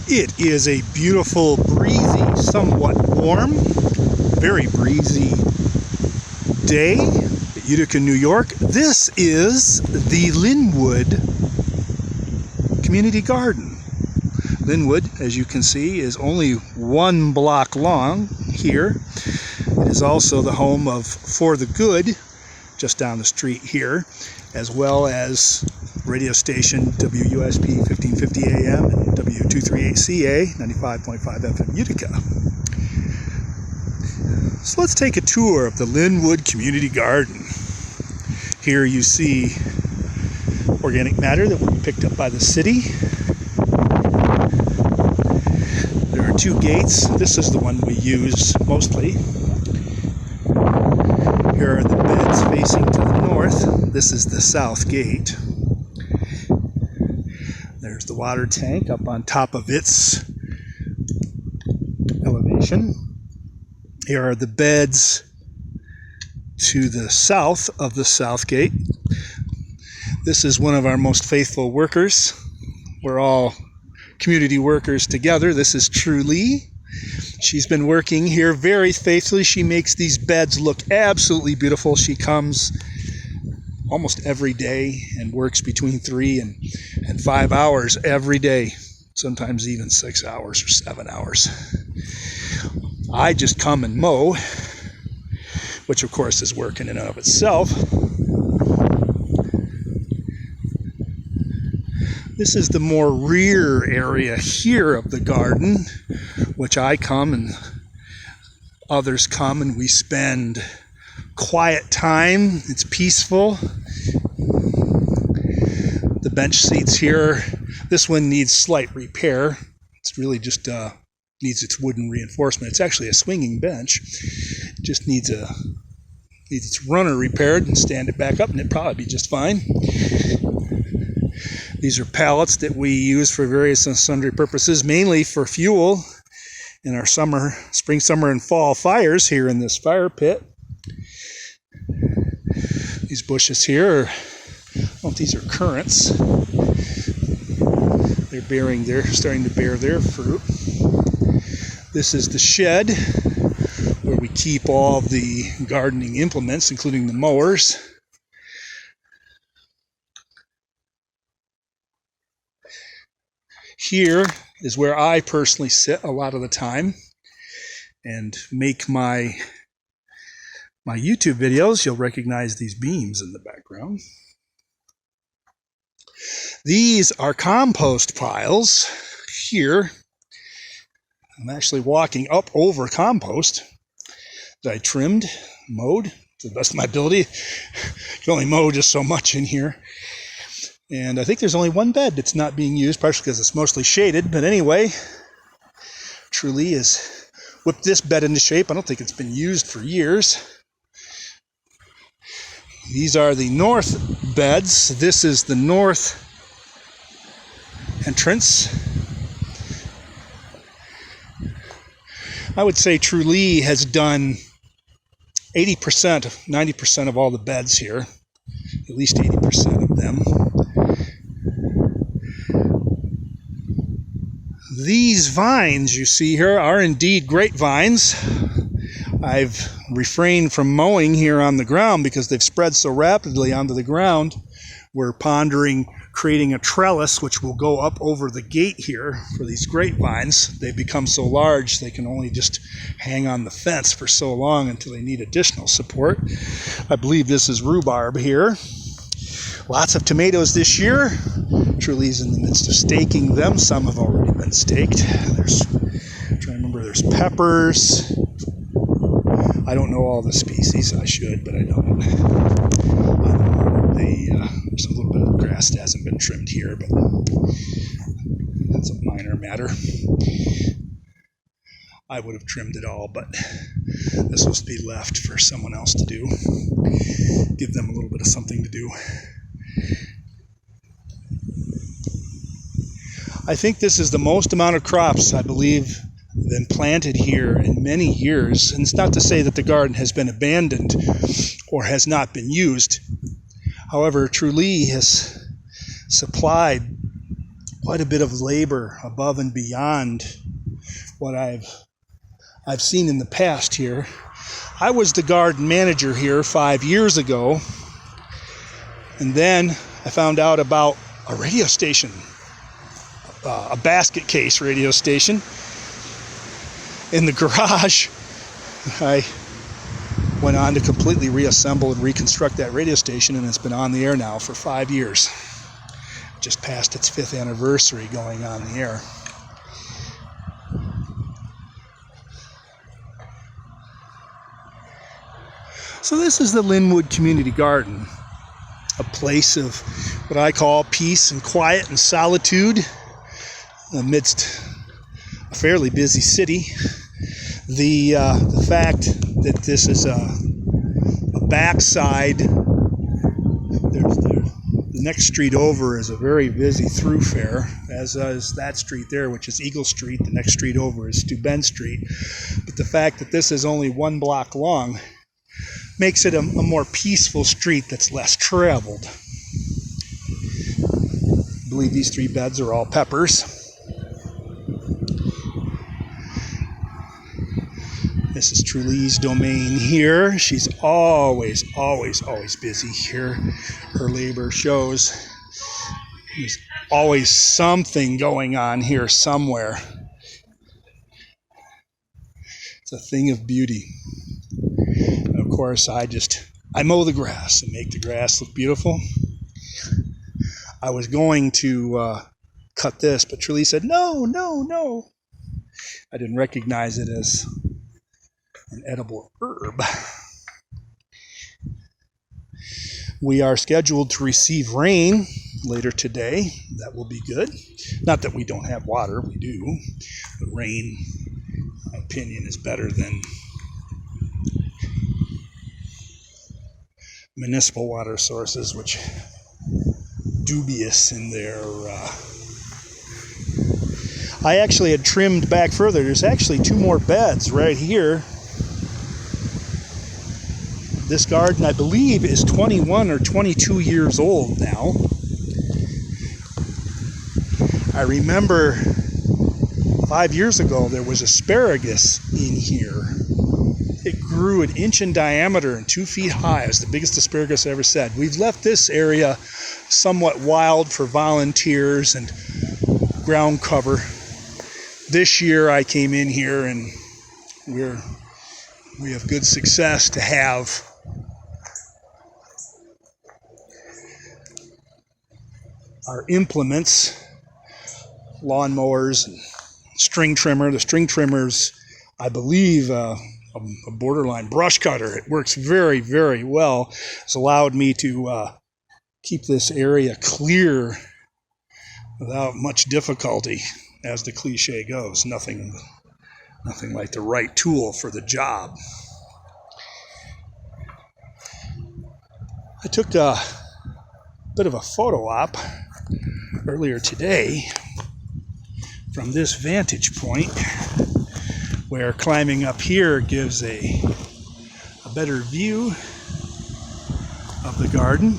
It is a beautiful, breezy, somewhat warm, very breezy day at Utica, New York. This is the Linwood Community Garden. Linwood, as you can see, is only 1 block long here. It is also the home of For the Good, just down the street here, as well as radio station WUSP 1550 AM and W238CA 95.5 FM Utica. So let's take a tour of the Linwood Community Garden. Here you see organic matter that we picked up by the city. There are 2 gates. This is the one we use mostly. Here are the beds facing to the north. This is the south gate. There's the water tank up on top of its elevation. Here are the beds to the south of the south gate. This is one of our most faithful workers. We're all community workers together. This is Trulie. She's been working here very faithfully. She makes these beds look absolutely beautiful. She comes almost every day and works between 3 and 5 hours every day, sometimes even 6 hours or 7 hours. I just come and mow, which of course is work in and of itself. This is the more rear area here of the garden, which I come and others come, and we spend quiet time. It's peaceful. The bench seats here, this one needs slight repair. It's really just needs its wooden reinforcement. It's actually a swinging bench. It just needs its runner repaired and stand it back up, and it'd probably be just fine. These are pallets that we use for various and sundry purposes, mainly for fuel in our spring, summer, and fall fires here in this fire pit. These bushes here these are currants. They're starting to bear their fruit. This is the shed where we keep all the gardening implements, including the mowers. Here is where I personally sit a lot of the time and make my YouTube videos. You'll recognize these beams in the background. These are compost piles here. I'm actually walking up over compost that I trimmed, mowed to the best of my ability. You can only mow just so much in here. And I think there's only 1 bed that's not being used, partially because it's mostly shaded. But anyway, Trulie has whipped this bed into shape. I don't think it's been used for years. These are the north beds. This is the north entrance. I would say Trulie has done 80%, 90% of all the beds here, at least 80% of them. These vines you see here are indeed grapevines. I've refrained from mowing here on the ground because they've spread so rapidly onto the ground. We're pondering creating a trellis which will go up over the gate here for these grapevines. They've become so large they can only just hang on the fence for so long until they need additional support. I believe this is rhubarb here. Lots of tomatoes this year. Trulie's in the midst of staking them. Some have already been staked. I'm trying to remember, there's peppers. I don't know all the species. I should, but I don't. There's a little bit of grass that hasn't been trimmed here, but that's a minor matter. I would have trimmed it all, but this was to be left for someone else to do. Give them a little bit of something to do. I think this is the most amount of crops, I believe, been planted here in many years. And it's not to say that the garden has been abandoned or has not been used. However, Trulie has supplied quite a bit of labor above and beyond what I've seen in the past here. I was the garden manager here 5 years ago, and then I found out about a radio station, a basket case radio station in the garage. I went on to completely reassemble and reconstruct that radio station, and it's been on the air now for 5 years. Just passed its 5th anniversary going on the air. So this is the Linwood Community Garden, a place of what I call peace and quiet and solitude amidst a fairly busy city. The fact that this is a backside, there's the next street over is a very busy thoroughfare, as is that street there, which is Eagle Street. The next street over is Steuben Street. But the fact that this is only 1 block long makes it a more peaceful street that's less traveled. I believe these 3 beds are all peppers. This is Truly's domain here. She's always busy here. Her labor shows. There's always something going on here somewhere. It's a thing of beauty. And of course, I mow the grass and make the grass look beautiful. I was going to cut this, but Truly said, no. I didn't recognize it as an edible herb. We are scheduled to receive rain later today. That will be good. Not that we don't have water, we do. But rain, in my opinion, is better than municipal water sources, which dubious in their I actually had trimmed back further. There's actually 2 more beds right here. This garden, I believe, is 21 or 22 years old now. I remember 5 years ago there was asparagus in here. It grew 1 inch in diameter and 2 feet high. It was the biggest asparagus I ever said. We've left this area somewhat wild for volunteers and ground cover. This year I came in here and we have good success to have our implements, lawnmowers and string trimmer. The string trimmer's, I believe, a borderline brush cutter. It works very, very well. It's allowed me to keep this area clear without much difficulty, as the cliche goes. Nothing like the right tool for the job. I took a bit of a photo op earlier today from this vantage point, where climbing up here gives a better view of the garden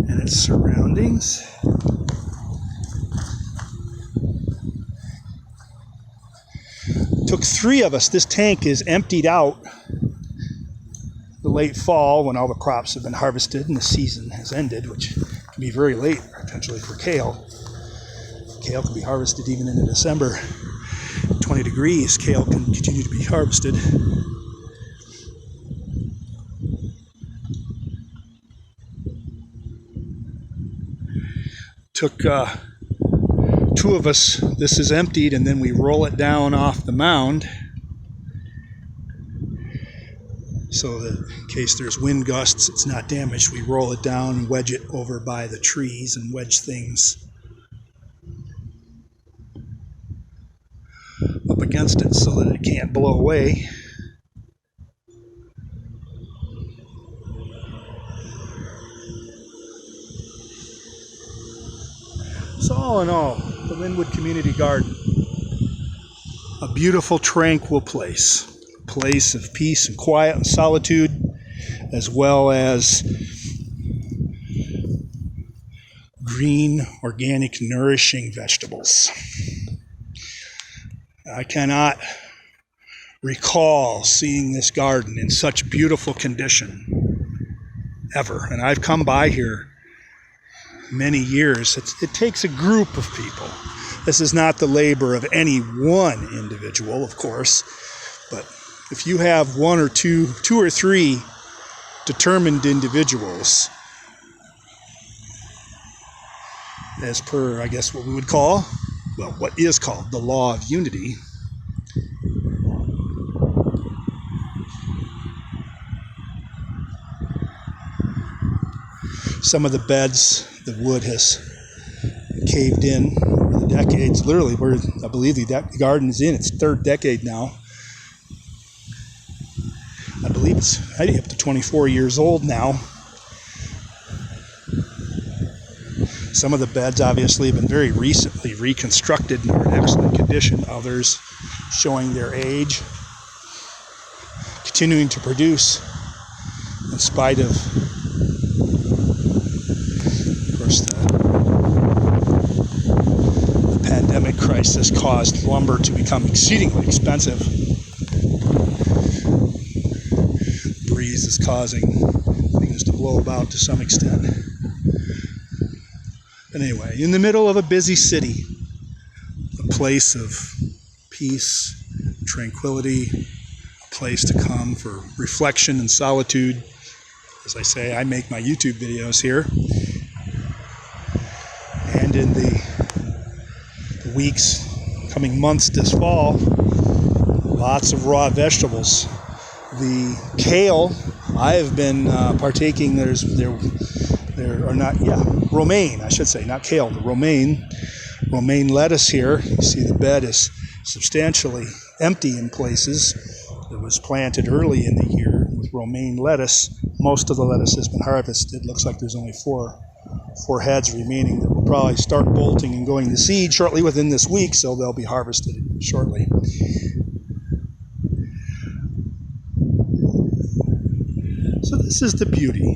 and its surroundings. Took 3 of us. This tank is emptied out the late fall when all the crops have been harvested and the season has ended, which can be very late, potentially, for kale. Kale can be harvested even into December. 20 degrees, kale can continue to be harvested. Took 2 of us. This is emptied, and then we roll it down off the mound so that in case there's wind gusts, it's not damaged. We roll it down and wedge it over by the trees and wedge things up against it so that it can't blow away. So all in all, the Linwood Community Garden, a beautiful, tranquil place. A place of peace and quiet and solitude, as well as green, organic, nourishing vegetables. I cannot recall seeing this garden in such beautiful condition ever. And I've come by here many years. It takes a group of people. This is not the labor of any one individual, of course, but if you have two or three determined individuals, as per, I guess, what we would call, well, what is called the law of unity, some of the beds, the wood has caved in over the decades. Literally, I believe the garden is in its third decade now. I believe it's up to 24 years old now. Some of the beds obviously have been very recently reconstructed and are in excellent condition. Others showing their age, continuing to produce in spite of course, the pandemic crisis caused lumber to become exceedingly expensive. The breeze is causing things to blow about to some extent. But anyway, in the middle of a busy city, a place of peace, tranquility, a place to come for reflection and solitude. As I say, I make my YouTube videos here. And in the weeks, coming months this fall, lots of raw vegetables. The kale, I have been partaking. Romaine, I should say, not kale, the romaine lettuce here. You see the bed is substantially empty in places. It was planted early in the year with romaine lettuce. Most of the lettuce has been harvested. It looks like there's only four heads remaining that will probably start bolting and going to seed shortly within this week, so they'll be harvested shortly. So this is the beauty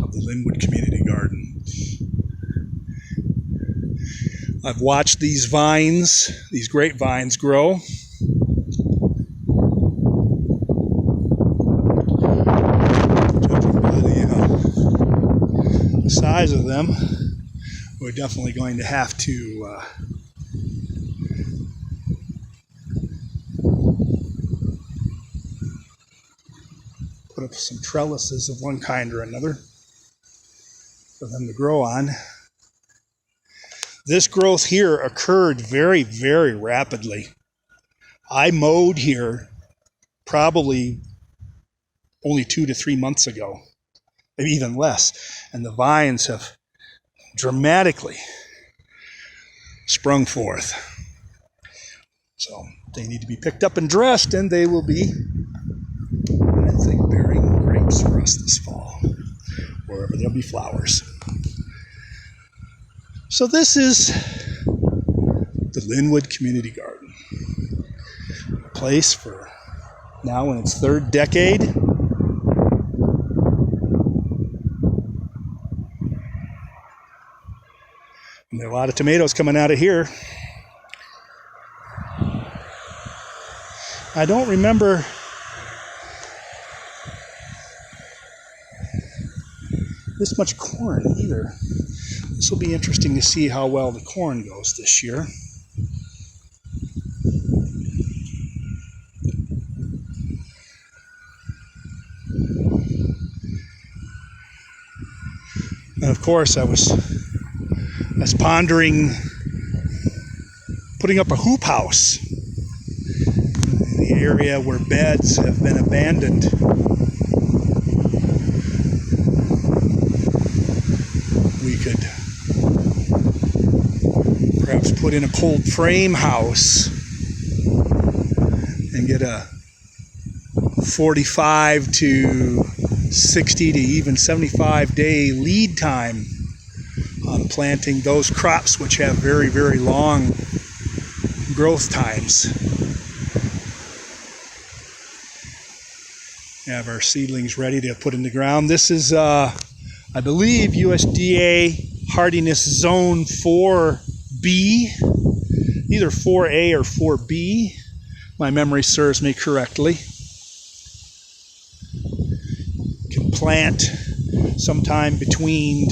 of the Linwood Community Garden. I've watched these vines, these grapevines grow. The size of them, we're definitely going to have to put up some trellises of one kind or another for them to grow on. This growth here occurred very, very rapidly. I mowed here probably only 2 to 3 months ago, maybe even less, and the vines have dramatically sprung forth. So they need to be picked up and dressed, and they will be, I think, bearing grapes for us this fall, wherever there'll be flowers. So this is the Linwood Community Garden, a place for now in its third decade. And there are a lot of tomatoes coming out of here. I don't remember this much corn either. This will be interesting to see how well the corn goes this year. And of course, I was pondering putting up a hoop house in the area where beds have been abandoned. We could perhaps put in a cold frame house and get a 45 to 60 to even 75 day lead time on planting those crops which have very, very long growth times. We have our seedlings ready to put in the ground. This is I believe USDA hardiness zone 4B, either 4A or 4B. My memory serves me correctly. Can plant sometime between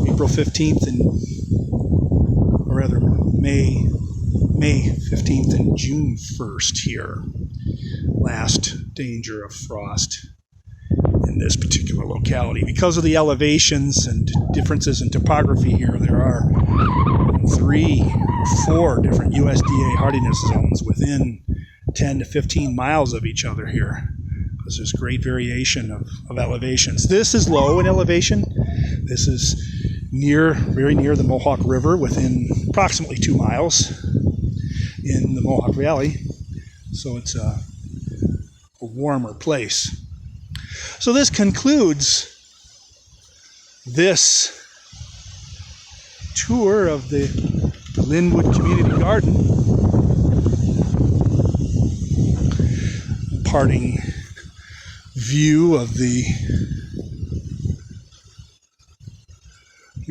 April 15th and, or rather May 15th and June 1st here. Last danger of frost in this particular locality. Because of the elevations and differences in topography here, there are 3 or 4 different USDA hardiness zones within 10 to 15 miles of each other here, because there's great variation of elevations. This is low in elevation. This is very near the Mohawk River, within approximately 2 miles in the Mohawk Valley. So it's a warmer place. So this concludes this tour of the Linwood Community Garden. Parting view of the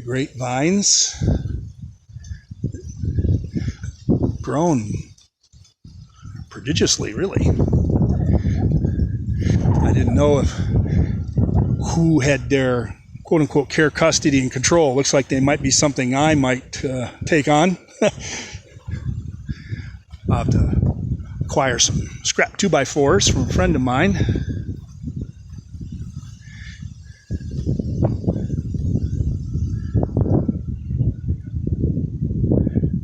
grapevines, grown prodigiously, really. I didn't know who had their quote-unquote care, custody, and control. Looks like they might be something I might take on. I'll have to acquire some scrap 2x4s from a friend of mine.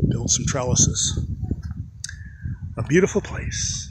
Build some trellises. A beautiful place.